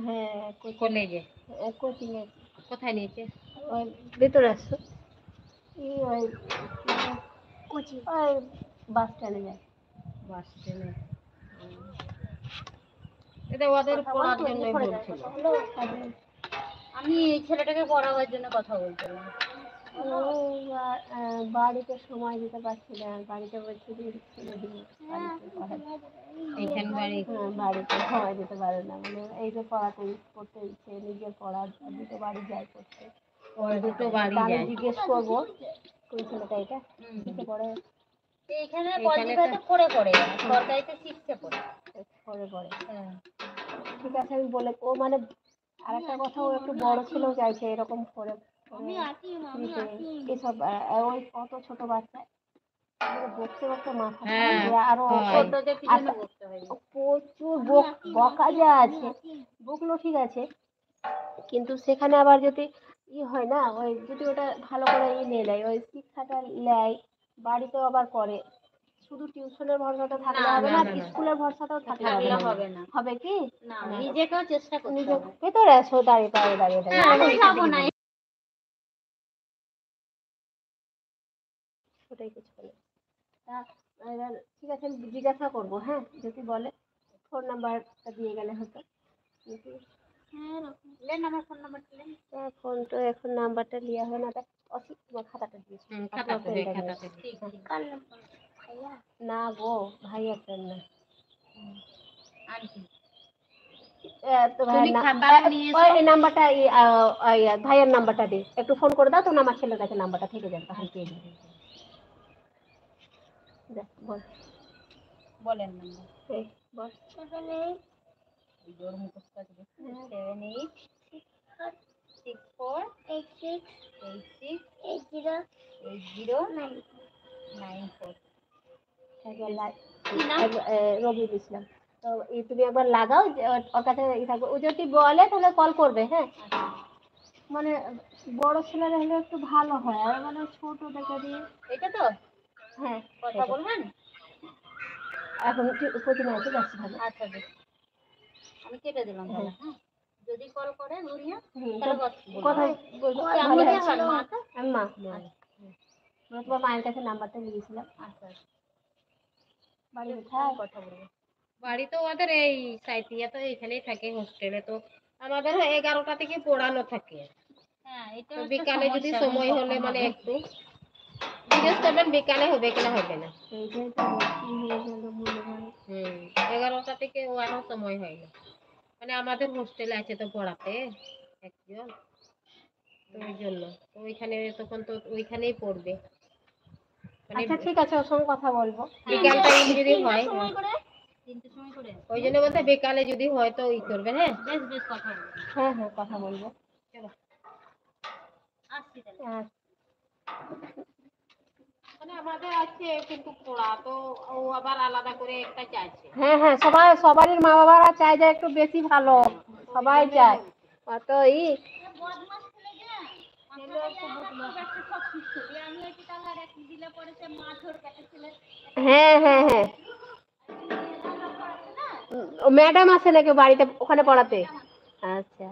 হ্যাঁ কলেজে কোচিং এ। কোথায় নিয়েছে? ওই ভেতরে আসো, ওই কোচিং ওই বাস স্ট্যান্ডে যায়। বাস স্ট্যান্ডে? এটা ওদের পড়ার জন্যই বলছিল। আমি এই ছেলেটাকে পড়াবার জন্য কথা বলছিলাম। বাড়িতে সময় দিতে পারছি না, বাড়িতে বলছি এইখানে বাড়ি? হ্যাঁ, বাড়িতে সময় দিতে পারে না, মানে এই যে পড়াতে করতে ইচ্ছে, নিজের পড়া দুটো বাড়ি যায় করতে। দুটো বাড়ি আমি যায়। জিজ্ঞেস করবো কোন ছেলেটা এটা পড়ে। এইখানে পজিটিভে পড়ে সরকারিতে শিখছে পড়ে। হ্যাঁ ঠিক আছে, আমি বলে ও মানে আরেকটা কথা, ও একটু বড় ছেলেও চাইছে এরকম করে এসব। ওই কত ছোট বাচ্চা বকতে বকতে মাথা আরো প্রচুর বকা যা আছে, বকলো ঠিক আছে, কিন্তু সেখানে আবার যদি হয় না, ওই যদি ওটা ভালো করে নিয়ে নেয়, ওই শিক্ষাটা নেয়, বাড়িতেও আবার করে। শুধু টিউশনের ভরসাটা থাকলে হবে না, স্কুলের ভরসাটাও থাকলে হবে না। হবে কি না, নিজেকেও চেষ্টা করতে হবে। ভেতরে আসো, দাঁড়িয়ে দাঁড়িয়ে ওটাই কিছু বলে। এবার ঠিক আছে, আমি জিজ্ঞাসা করবো। হ্যাঁ, যদি বলে ফোন নাম্বারটা দিয়ে গেলে হতো। আমার ফোন নাম্বারটা নেন। ফোন তো এখন নাম্বারটা লিয়া হয় না, তোমার খাতাটা দিয়েছি। না গো, ভাইয়ার জন্য। নাম্বারটা ভাইয়ের নাম্বারটা দিই, একটু ফোন করে দাও তো, আমার ছেলের কাছে নাম্বারটা থেকে যাবে, তখন পেয়ে যাবে। বলেন বল। 78668094। রবিউল ইসলাম। তো তুমি একবার লাগাও, ওর কাছে থাকবে, ও যদি বলে তাহলে কল করবে। হ্যাঁ, মানে বড় ছেলেরা হলে একটু ভালো হয়, আর মানে ছোট দেখে দিয়ে এটা তো হ্যাঁ কথা বলবেন এখন কোচিং আছে, যাচ্ছি ভালো। আচ্ছা বেশ, আমি কেটে দিলাম তাহলে। হ্যাঁ, যদি কল করে নুরিয়া কোথায় বলবো, মা তোমার মায়ের কাছে নাম্বারটা নিয়েছিলাম। আচ্ছা, বাড়ি কোথায়? কথা বলবো। বাড়ি তো ওদের এই সাইটিয়া, তো এখানেই থাকে হোস্টেলে। তো আমাদের 11টা থেকে পড়ানো থাকে। হ্যাঁ, এটা বিকালে যদি সময় হলে মানে একটু জিজ্ঞেস করবেন বিকালে হবে কিনা হবে না। 11টা থেকে ও আরো সময় হয় না, মানে আমাদের হোস্টেলে আছে তো পড়াতে একজন, তো ওই জন্য তো ওইখানে তখন তো ওইখানেই পড়বে। আচ্ছা ঠিক আছে, ওর সঙ্গে কথা বলবো। বিকাল টাইম যদি হয়, 3টের সময় করে, ওই জন্য বলতে বিকালে যদি হয় তো ই করবে। হ্যাঁ বেশ বেশ, কথা বলবো। হ্যাঁ হ্যাঁ, কথা বলবো। চলো, আসছি তাহলে। মানে আমাদের আছে কিন্তু পড়া তো ও আবার আলাদা করে একটা চাইছে। হ্যাঁ হ্যাঁ, সবারই মা বাবারা চায় যে একটু বেশি ভালো, সবাই চায়। অত বদমাস ছেলে যে সব কিছু আমি হচ্ছে তাহলে আর এক দিলে পরে সে মাছ ওর পেটে ছেলে। হ্যাঁ হ্যাঁ হ্যাঁ, ম্যাডাম আছে নাকি বাড়িতে ওখানে পড়াতে? আচ্ছা,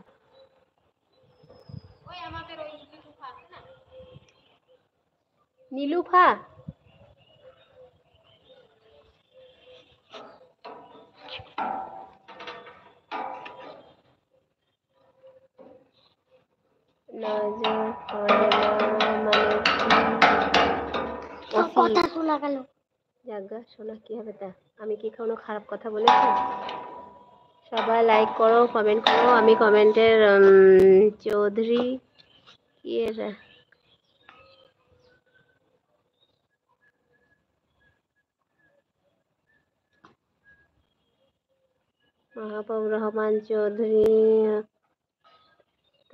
ওই আমাদের ওই নীলুফা আছে না, নীলুফা। কথা শোনা গেল। জাগা শোনা কি হবে তা? আমি কি কোনো খারাপ কথা বলেছি? সবাই লাইক করো, কমেন্ট করো। আমি কমেন্টের চৌধুরী কি এরা মাহবুব রহমান চৌধুরী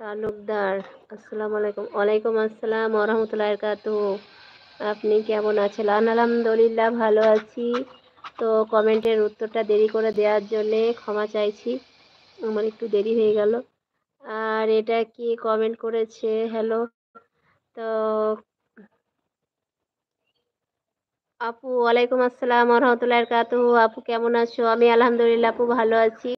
তালুকদার। আসসালামু আলাইকুম। ওয়ালাইকুম আসসালাম ওয়া রাহমাতুল্লাহি ওয়া বারাকাতুহু। আপনি কেমন আছেন? আলহামদুলিল্লাহ ভালো আছি। তো কমেন্টের উত্তরটা দেরি করে দেওয়ার জন্যে ক্ষমা চাইছি, আমার একটু দেরি হয়ে গেল। আর এটা কি কমেন্ট করেছে? হ্যালো, তো আপু ওয়ালাইকুম আসসালাম ওয়া রাহমাতুল্লাহি ওয়া বারাকাতুহু। আপু কেমন আছো? আমি আলহামদুলিল্লাহ আপু ভালো আছি।